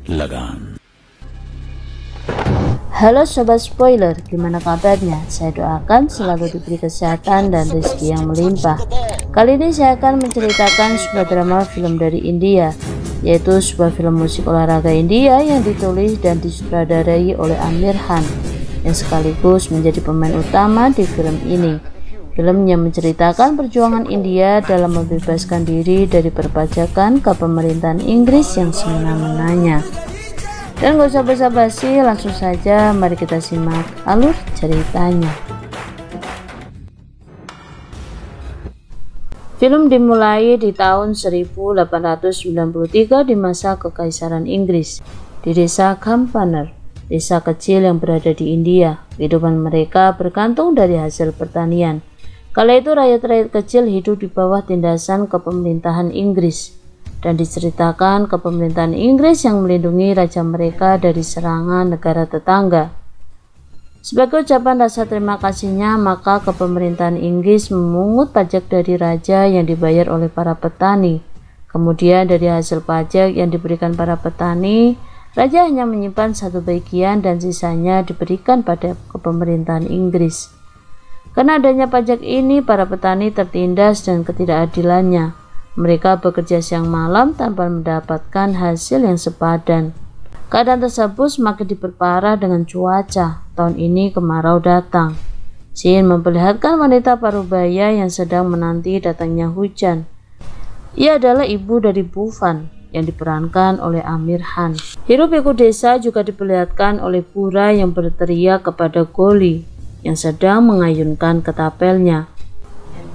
Lagaan. Halo Sobat Spoiler, gimana kabarnya? Saya doakan selalu diberi kesehatan dan rezeki yang melimpah. Kali ini saya akan menceritakan sebuah drama film dari India, yaitu sebuah film musik olahraga India yang ditulis dan disutradarai oleh Aamir Khan, yang sekaligus menjadi pemain utama di film ini. Film yang menceritakan perjuangan India dalam membebaskan diri dari perpajakan ke pemerintahan Inggris yang semena-menanya. Dan gak usah basa-basi, langsung saja mari kita simak alur ceritanya. Film dimulai di tahun 1893 di masa Kekaisaran Inggris, di desa Campaner, desa kecil yang berada di India. Kehidupan mereka bergantung dari hasil pertanian. Kala itu rakyat-rakyat kecil hidup di bawah tindasan kepemerintahan Inggris, dan diceritakan kepemerintahan Inggris yang melindungi raja mereka dari serangan negara tetangga. Sebagai ucapan rasa terima kasihnya, maka kepemerintahan Inggris memungut pajak dari raja yang dibayar oleh para petani. Kemudian dari hasil pajak yang diberikan para petani, raja hanya menyimpan satu bagian dan sisanya diberikan pada kepemerintahan Inggris. Karena adanya pajak ini, para petani tertindas dan ketidakadilannya. Mereka bekerja siang malam tanpa mendapatkan hasil yang sepadan. Keadaan tersebut semakin diperparah dengan cuaca. Tahun ini kemarau datang. Scene memperlihatkan wanita parubaya yang sedang menanti datangnya hujan. Ia adalah ibu dari Bhuvan yang diperankan oleh Aamir Khan. Hiruk-pikuk desa juga diperlihatkan oleh Pura yang berteriak kepada Goli yang sedang mengayunkan ketapelnya.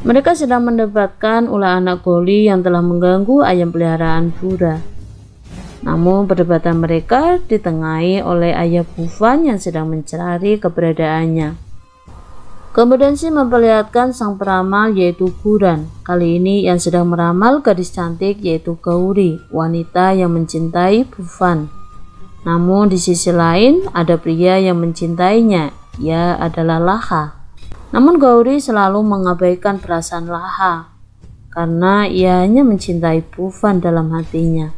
Mereka sedang mendebatkan ulah anak Goli yang telah mengganggu ayam peliharaan Pura. Namun perdebatan mereka ditengahi oleh ayah Bhuvan yang sedang mencari keberadaannya. Kemudian si memperlihatkan sang peramal yaitu Guran. Kali ini yang sedang meramal gadis cantik yaitu Gauri, wanita yang mencintai Bhuvan. Namun di sisi lain ada pria yang mencintainya, ia adalah Laha. Namun Gauri selalu mengabaikan perasaan Laha karena ia hanya mencintai Bhuvan dalam hatinya.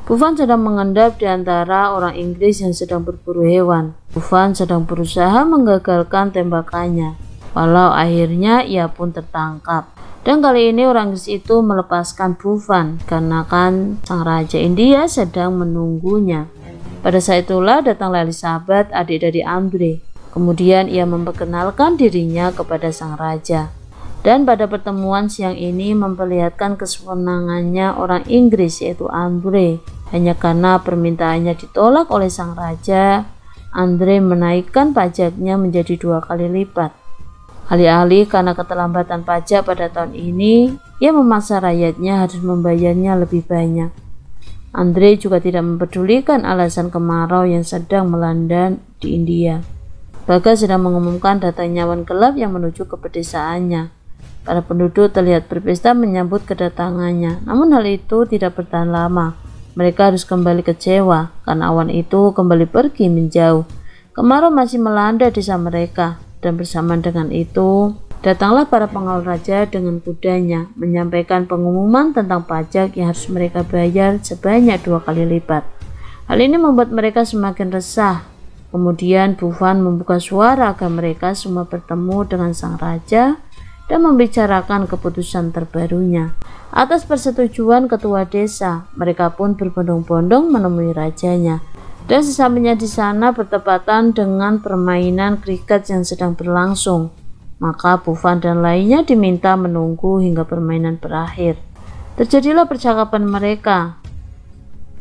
Bhuvan sedang mengendap di antara orang Inggris yang sedang berburu hewan. Bhuvan sedang berusaha menggagalkan tembakannya, walau akhirnya ia pun tertangkap. Dan kali ini orang Inggris itu melepaskan Bhuvan karena kan sang raja India sedang menunggunya. Pada saat itulah datanglah Elizabeth, adik dari Andre. Kemudian ia memperkenalkan dirinya kepada sang raja. Dan pada pertemuan siang ini memperlihatkan kesenangannya orang Inggris yaitu Andre. Hanya karena permintaannya ditolak oleh sang raja, Andre menaikkan pajaknya menjadi 2 kali lipat. Alih-alih karena keterlambatan pajak pada tahun ini, ia memaksa rakyatnya harus membayarnya lebih banyak. Andre juga tidak mempedulikan alasan kemarau yang sedang melanda di India. Baga sedang mengumumkan datangnya awan gelap yang menuju ke pedesaannya. Para penduduk terlihat berpesta menyambut kedatangannya, namun hal itu tidak bertahan lama. Mereka harus kembali kecewa karena awan itu kembali pergi menjauh. Kemarau masih melanda desa mereka, dan bersamaan dengan itu datanglah para pengawal raja dengan kudanya menyampaikan pengumuman tentang pajak yang harus mereka bayar sebanyak 2 kali lipat. Hal ini membuat mereka semakin resah. Kemudian Bhuvan membuka suara agar mereka semua bertemu dengan sang raja dan membicarakan keputusan terbarunya. Atas persetujuan ketua desa, mereka pun berbondong-bondong menemui rajanya. Dan sesampainya di sana bertepatan dengan permainan kriket yang sedang berlangsung. Maka Bhuvan dan lainnya diminta menunggu hingga permainan berakhir. Terjadilah percakapan mereka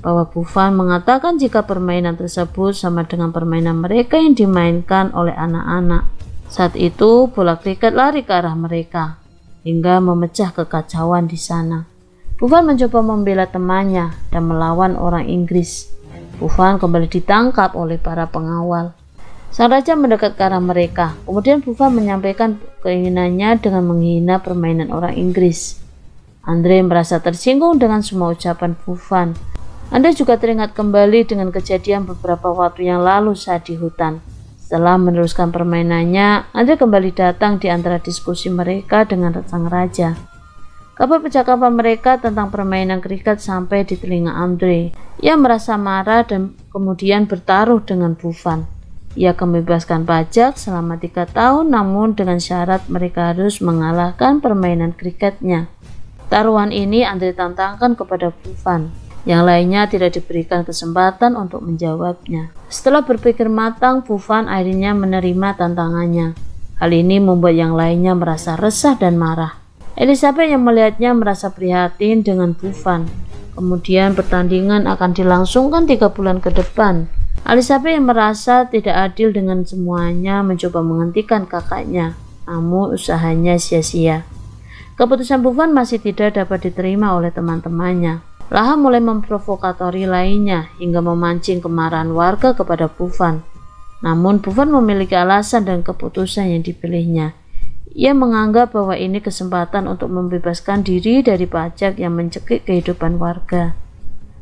bahwa Bhuvan mengatakan jika permainan tersebut sama dengan permainan mereka yang dimainkan oleh anak-anak. Saat itu bola kriket lari ke arah mereka hingga memecah kekacauan di sana. Bhuvan mencoba membela temannya dan melawan orang Inggris. Bhuvan kembali ditangkap oleh para pengawal. Sang raja mendekat ke arah mereka. Kemudian Bhuvan menyampaikan keinginannya dengan menghina permainan orang Inggris. Andre merasa tersinggung dengan semua ucapan Bhuvan. Anda juga teringat kembali dengan kejadian beberapa waktu yang lalu saat di hutan. Setelah meneruskan permainannya, Andre kembali datang di antara diskusi mereka dengan sang raja. Kabar percakapan mereka tentang permainan kriket sampai di telinga Andre. Ia merasa marah dan kemudian bertaruh dengan Buffon. Ia akan membebaskan pajak selama 3 tahun, namun dengan syarat mereka harus mengalahkan permainan kriketnya. Taruhan ini Andre tantangkan kepada Buffon. Yang lainnya tidak diberikan kesempatan untuk menjawabnya. Setelah berpikir matang, Buffon akhirnya menerima tantangannya. Hal ini membuat yang lainnya merasa resah dan marah. Elizabeth yang melihatnya merasa prihatin dengan Buffon. Kemudian pertandingan akan dilangsungkan 3 bulan ke depan. Elizabeth yang merasa tidak adil dengan semuanya mencoba menghentikan kakaknya, namun usahanya sia-sia. Keputusan Buffon masih tidak dapat diterima oleh teman-temannya. Laha mulai memprovokatori lainnya hingga memancing kemarahan warga kepada Buffon. Namun Buffon memiliki alasan dan keputusan yang dipilihnya. Ia menganggap bahwa ini kesempatan untuk membebaskan diri dari pajak yang mencekik kehidupan warga.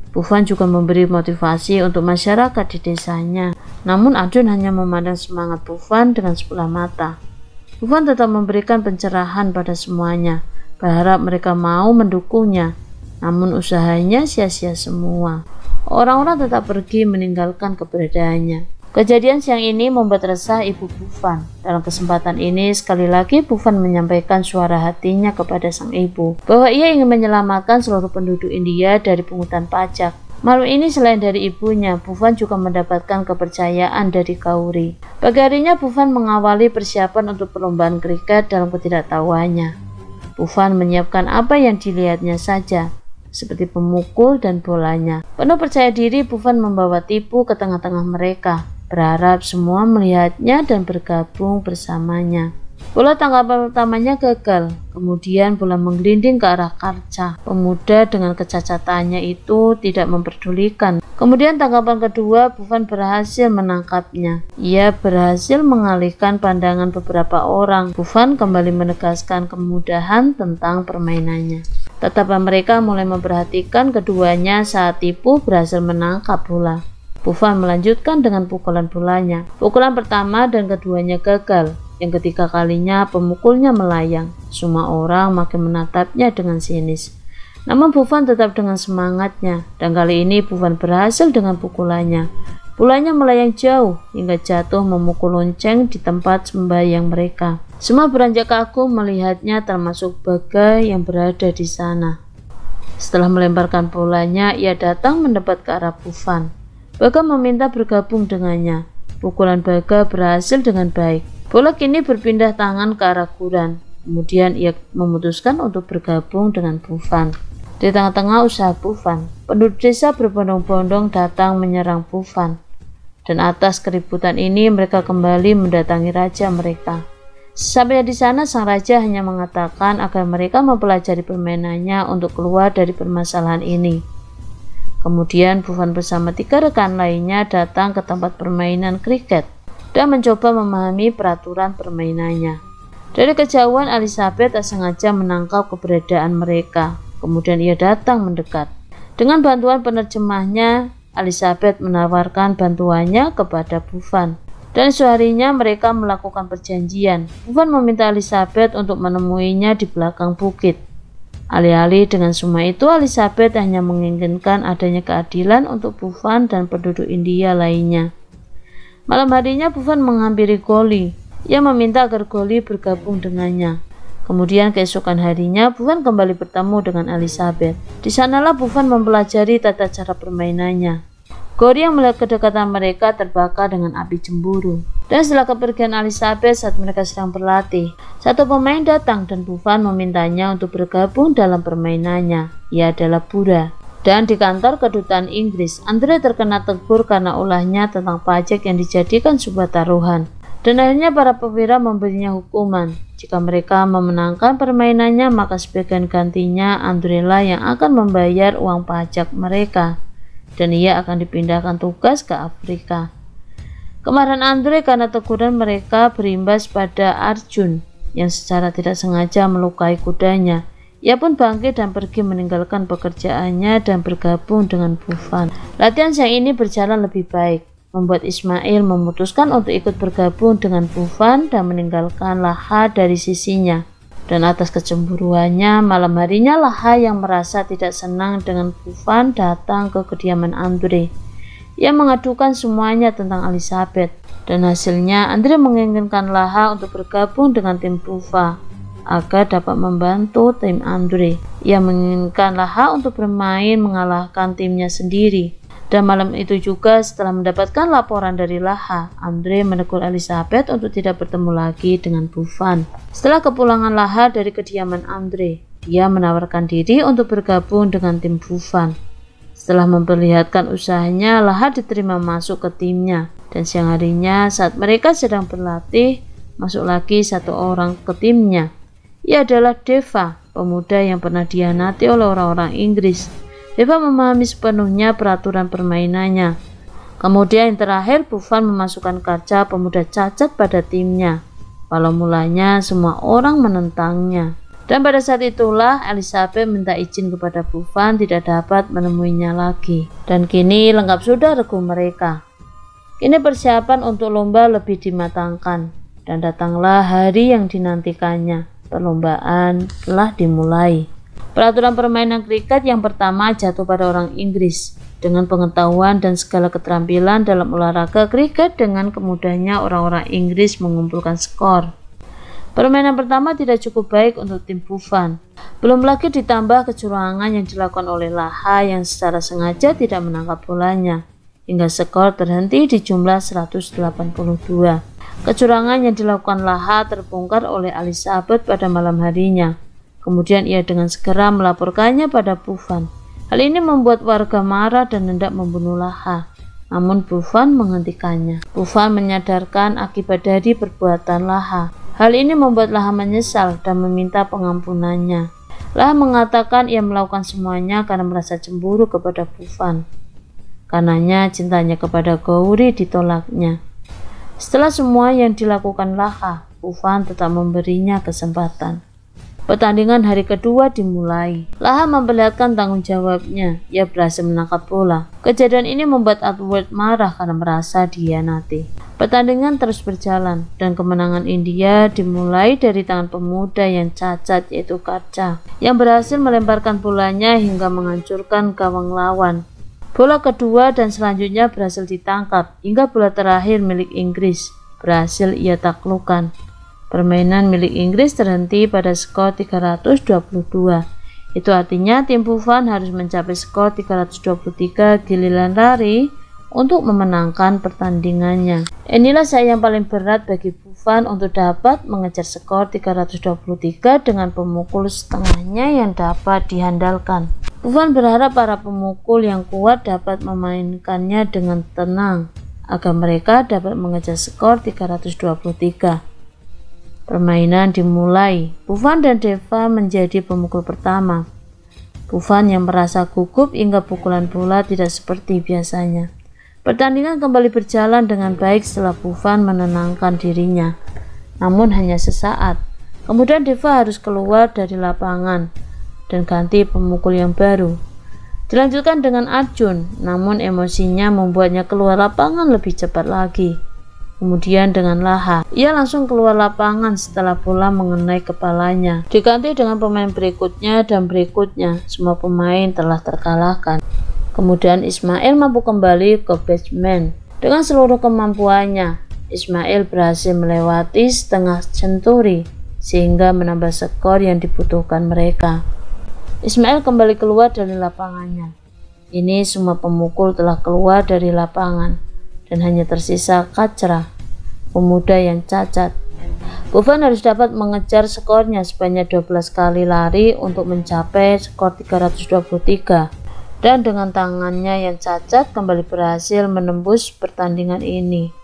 Buffon juga memberi motivasi untuk masyarakat di desanya. Namun Adun hanya memandang semangat Buffon dengan sebelah mata. Buffon tetap memberikan pencerahan pada semuanya, berharap mereka mau mendukungnya. Namun usahanya sia-sia semua. Orang-orang tetap pergi meninggalkan keberadaannya. Kejadian siang ini membuat resah ibu Buffon. Dalam kesempatan ini, sekali lagi Buffon menyampaikan suara hatinya kepada sang ibu, bahwa ia ingin menyelamatkan seluruh penduduk India dari pungutan pajak. Malam ini selain dari ibunya, Buffon juga mendapatkan kepercayaan dari Gauri. Pagi harinya Buffon mengawali persiapan untuk perlombaan kriket dalam ketidaktahuannya. Buffon menyiapkan apa yang dilihatnya saja, seperti pemukul dan bolanya. Penuh percaya diri, Buffon membawa Tipu ke tengah-tengah mereka, berharap semua melihatnya dan bergabung bersamanya. Bola tanggapan pertamanya gagal, kemudian bola menggelinding ke arah Karca. Pemuda dengan kecacatannya itu tidak memperdulikan. Kemudian tanggapan kedua, Buffon berhasil menangkapnya. Ia berhasil mengalihkan pandangan beberapa orang. Buffon kembali menegaskan kemudahan tentang permainannya. Tatapan mereka mulai memperhatikan keduanya saat Tipu berhasil menangkap bola. Buffon melanjutkan dengan pukulan bolanya. Pukulan pertama dan keduanya gagal. Yang ketiga kalinya pemukulnya melayang. Semua orang makin menatapnya dengan sinis. Namun Buffon tetap dengan semangatnya, dan kali ini Buffon berhasil dengan pukulannya. Bolanya melayang jauh hingga jatuh memukul lonceng di tempat sembahyang mereka. Semua beranjak kagum melihatnya, termasuk Baga yang berada di sana. Setelah melemparkan bolanya, ia datang mendekat ke arah Buffon. Baga meminta bergabung dengannya. Pukulan Baga berhasil dengan baik. Bola kini berpindah tangan ke arah Kuran. Kemudian ia memutuskan untuk bergabung dengan Buffon. Di tengah-tengah usaha Buffon, penduduk desa berbondong-bondong datang menyerang Buffon. Dan atas keributan ini mereka kembali mendatangi raja mereka. Sampai di sana sang raja hanya mengatakan agar mereka mempelajari permainannya untuk keluar dari permasalahan ini. Kemudian Buffon bersama 3 rekan lainnya datang ke tempat permainan kriket dan mencoba memahami peraturan permainannya. Dari kejauhan Elizabeth tak sengaja menangkap keberadaan mereka. Kemudian ia datang mendekat. Dengan bantuan penerjemahnya, Elizabeth menawarkan bantuannya kepada Buffon. Dan seharinya mereka melakukan perjanjian. Buffon meminta Elizabeth untuk menemuinya di belakang bukit. Alih-alih dengan semua itu, Elizabeth hanya menginginkan adanya keadilan untuk Buffon dan penduduk India lainnya. Malam harinya Buffon menghampiri Goli. Ia meminta agar Goli bergabung dengannya. Kemudian keesokan harinya Buffon kembali bertemu dengan Elizabeth. Di sanalah Buffon mempelajari tata cara permainannya. Goli yang melihat kedekatan mereka terbakar dengan api cemburu. Dan setelah kepergian Elizabeth saat mereka sedang berlatih, satu pemain datang dan Buffon memintanya untuk bergabung dalam permainannya. Ia adalah Bura. Dan di kantor kedutaan Inggris, Andre terkena tegur karena ulahnya tentang pajak yang dijadikan sebuah taruhan. Dan akhirnya para perwira memberinya hukuman. Jika mereka memenangkan permainannya, maka sebagian gantinya Andrela yang akan membayar uang pajak mereka. Dan ia akan dipindahkan tugas ke Afrika. Kemarahan Andre karena teguran mereka berimbas pada Arjun yang secara tidak sengaja melukai kudanya. Ia pun bangkit dan pergi meninggalkan pekerjaannya dan bergabung dengan Buffon. Latihan siang ini berjalan lebih baik, membuat Ismail memutuskan untuk ikut bergabung dengan Buffon dan meninggalkan Laha dari sisinya. Dan atas kecemburuannya, malam harinya Laha yang merasa tidak senang dengan Buffon datang ke kediaman Andre. Ia mengadukan semuanya tentang Elizabeth, dan hasilnya Andre menginginkan Laha untuk bergabung dengan tim Buffon agar dapat membantu tim Andre. Ia menginginkan Laha untuk bermain mengalahkan timnya sendiri. Dan malam itu juga, setelah mendapatkan laporan dari Laha, Andre menegur Elizabeth untuk tidak bertemu lagi dengan Buffon. Setelah kepulangan Laha dari kediaman Andre, dia menawarkan diri untuk bergabung dengan tim Buffon. Setelah memperlihatkan usahanya, Laha diterima masuk ke timnya. Dan siang harinya, saat mereka sedang berlatih, masuk lagi satu orang ke timnya. Ia adalah Deva, pemuda yang pernah dihianati oleh orang-orang Inggris. Deva memahami sepenuhnya peraturan permainannya. Kemudian yang terakhir, Buffon memasukkan Katja, pemuda cacat, pada timnya. Walau mulanya semua orang menentangnya. Dan pada saat itulah Elizabeth minta izin kepada Buffon tidak dapat menemuinya lagi. Dan kini lengkap sudah regu mereka. Kini persiapan untuk lomba lebih dimatangkan. Dan datanglah hari yang dinantikannya. Perlombaan telah dimulai. Peraturan permainan kriket yang pertama jatuh pada orang Inggris. Dengan pengetahuan dan segala keterampilan dalam olahraga kriket, dengan kemudahnya orang-orang Inggris mengumpulkan skor. Permainan pertama tidak cukup baik untuk tim Buffon. Belum lagi ditambah kecurangan yang dilakukan oleh Laha yang secara sengaja tidak menangkap bolanya, hingga skor terhenti di jumlah 182. Kecurangan yang dilakukan Laha terbongkar oleh Elizabeth pada malam harinya. Kemudian ia dengan segera melaporkannya pada Buffon. Hal ini membuat warga marah dan hendak membunuh Laha. Namun Buffon menghentikannya. Buffon menyadarkan akibat dari perbuatan Laha. Hal ini membuat Laha menyesal dan meminta pengampunannya. Laha mengatakan ia melakukan semuanya karena merasa cemburu kepada Buffon. Karenanya cintanya kepada Gauri ditolaknya. Setelah semua yang dilakukan Laha, Buffon tetap memberinya kesempatan. Pertandingan hari kedua dimulai. Laha memperlihatkan tanggung jawabnya. Ia berhasil menangkap bola. Kejadian ini membuat Edward marah karena merasa dihianati. Pertandingan terus berjalan dan kemenangan India dimulai dari tangan pemuda yang cacat, yaitu Katja, yang berhasil melemparkan bolanya hingga menghancurkan gawang lawan. Bola kedua dan selanjutnya berhasil ditangkap hingga bola terakhir milik Inggris berhasil ia taklukkan. Permainan milik Inggris terhenti pada skor 322. Itu artinya tim Buffon harus mencapai skor 323 giliran lari untuk memenangkan pertandingannya. Inilah saat yang paling berat bagi Buffon untuk dapat mengejar skor 323 dengan pemukul setengahnya yang dapat diandalkan. Buffon berharap para pemukul yang kuat dapat memainkannya dengan tenang agar mereka dapat mengejar skor 323. Permainan dimulai. Buffon dan Deva menjadi pemukul pertama. Buffon yang merasa gugup hingga pukulan bola tidak seperti biasanya. Pertandingan kembali berjalan dengan baik setelah Buffon menenangkan dirinya. Namun hanya sesaat. Kemudian Deva harus keluar dari lapangan dan ganti pemukul yang baru. Dilanjutkan dengan Arjun, namun emosinya membuatnya keluar lapangan lebih cepat lagi. Kemudian dengan Laha, ia langsung keluar lapangan setelah bola mengenai kepalanya. Diganti dengan pemain berikutnya dan berikutnya, semua pemain telah terkalahkan. Kemudian Ismail mampu kembali ke batsman. Dengan seluruh kemampuannya, Ismail berhasil melewati setengah senturi sehingga menambah skor yang dibutuhkan mereka. Ismail kembali keluar dari lapangannya. Ini semua pemukul telah keluar dari lapangan. Dan hanya tersisa Katja, pemuda yang cacat. Buffon harus dapat mengejar skornya sebanyak 12 kali lari untuk mencapai skor 323. Dan dengan tangannya yang cacat kembali berhasil menembus pertandingan ini.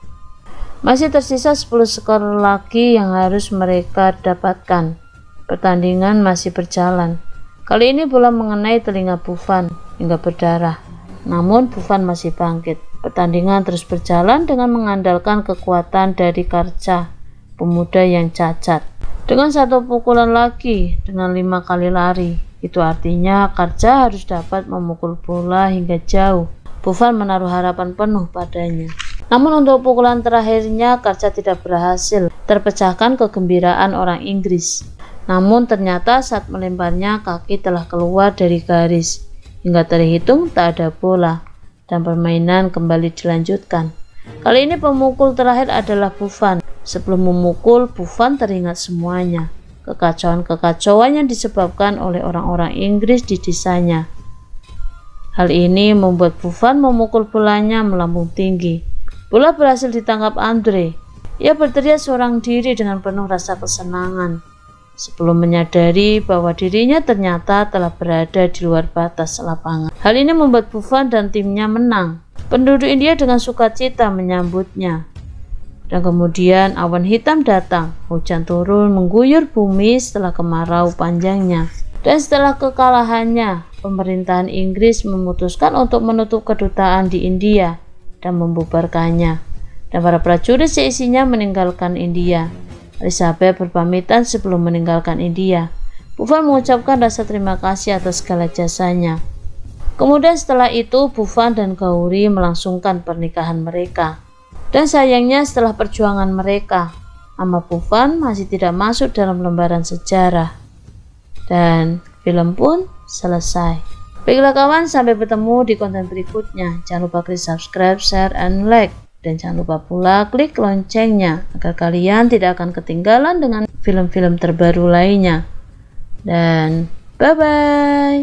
Masih tersisa 10 skor lagi yang harus mereka dapatkan. Pertandingan masih berjalan. Kali ini bola mengenai telinga Buffon hingga berdarah. Namun Buffon masih bangkit. Pertandingan terus berjalan dengan mengandalkan kekuatan dari Katja, pemuda yang cacat. Dengan satu pukulan lagi dengan 5 kali lari. Itu artinya Katja harus dapat memukul bola hingga jauh. Buffon menaruh harapan penuh padanya. Namun untuk pukulan terakhirnya Katja tidak berhasil. Terpecahkan kegembiraan orang Inggris. Namun ternyata saat melemparnya kaki telah keluar dari garis. Hingga terhitung tak ada bola dan permainan kembali dilanjutkan. Kali ini pemukul terakhir adalah Buffon. Sebelum memukul, Buffon teringat semuanya. Kekacauan-kekacauan yang disebabkan oleh orang-orang Inggris di desanya. Hal ini membuat Buffon memukul bolanya melambung tinggi. Bola berhasil ditangkap Andre. Ia berteriak seorang diri dengan penuh rasa kesenangan, sebelum menyadari bahwa dirinya ternyata telah berada di luar batas lapangan. Hal ini membuat Buffon dan timnya menang. Penduduk India dengan sukacita menyambutnya. Dan kemudian awan hitam datang. Hujan turun mengguyur bumi setelah kemarau panjangnya. Dan setelah kekalahannya, pemerintahan Inggris memutuskan untuk menutup kedutaan di India dan membubarkannya. Dan para prajurit seisinya meninggalkan India. Elizabeth berpamitan sebelum meninggalkan India. Buffon mengucapkan rasa terima kasih atas segala jasanya. Kemudian setelah itu Buffon dan Gauri melangsungkan pernikahan mereka. Dan sayangnya setelah perjuangan mereka, nama Buffon masih tidak masuk dalam lembaran sejarah. Dan film pun selesai. Baiklah kawan, sampai bertemu di konten berikutnya. Jangan lupa klik subscribe, share, and like. Dan jangan lupa pula klik loncengnya agar kalian tidak akan ketinggalan dengan film-film terbaru lainnya. Dan bye-bye.